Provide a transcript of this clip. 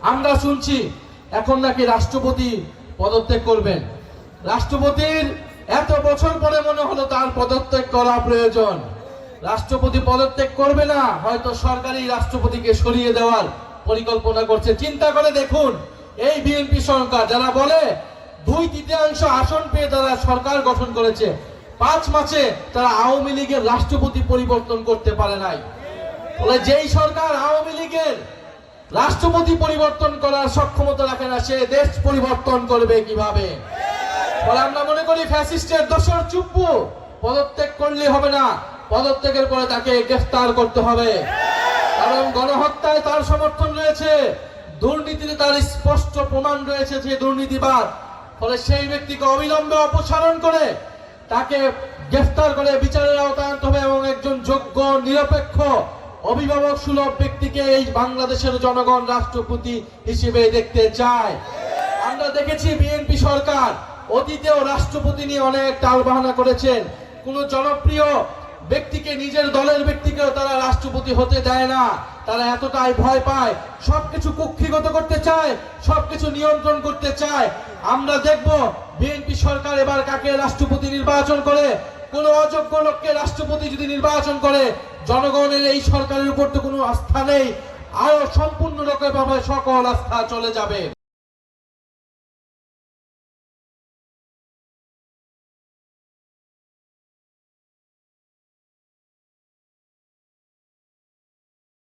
আমরা শুনছি এখন নাকি রাষ্ট্রপতি পদত্যাগ করবেন। রাষ্ট্রপতির এত বছর পরে মনে হলো তার পদত্যাগ করা প্রয়োজন। রাষ্ট্রপতি পদত্যাগ করবে না, হয়তো সরকারি রাষ্ট্রপতিকে সরিয়ে দেওয়ার পরিকল্পনা করছে। চিন্তা করে দেখুন, এই বিএনপি সরকার যারা বলে 2/3 আসন পেয়ে তারা সরকার গঠন করেছে, 5 মাসে তারা আওয়ামী লীগের রাষ্ট্রপতি পরিবর্তন করতে পারে নাই। বলে যেই সরকার আওয়ামী লীগের রাষ্ট্রপতি পরিবর্তন করার সক্ষমতা রাখে না, সে দেশ পরিবর্তন করবে কিভাবে? বলে আমরা মনে করি ফ্যাসিস্টের দোসর চুপ্পু পদত্যাগ করলে হবে না, পদত্যাগের পরে তাকে গ্রেফতার করতে হবে। কারণ গণহত্যায় তার সমর্থন রয়েছে, দুর্নীতিতে তার স্পষ্ট প্রমাণ রয়েছে যে দুর্নীতিবাদ। ফলে সেই ব্যক্তিকে অবিলম্বে অপসারণ করে তাকে গ্রেফতার করে বিচারের আওতায় আনতে হবে এবং একজন যোগ্য নিরপেক্ষ অভিভাবক সুলভ ব্যক্তিকে এই বাংলাদেশের জনগণ রাষ্ট্রপতি হিসেবে দেখতে চায়। আমরা দেখেছি বিএনপি সরকার অতীতেও রাষ্ট্রপতি নিয়ে অনেক টালবাহানা করেছেন। কোন জনপ্রিয় ব্যক্তিকে, নিজের দলের ব্যক্তিকেও তারা রাষ্ট্রপতি হতে দেয় না। তারা এতটাই ভয় পায়, সবকিছু কুক্ষিগত করতে চায়, সবকিছু নিয়ন্ত্রণ করতে চায়। আমরা দেখব বিএনপি সরকার এবার কাকে রাষ্ট্রপতি নির্বাচন করে। কোন অযোগ্য লোককে রাষ্ট্রপতি যদি নির্বাচন করে, জনগণের এই সরকারের উপর তো কোনো আস্থা নেই, আরো সম্পূর্ণ রকমভাবে সকল আস্থা চলে যাবে।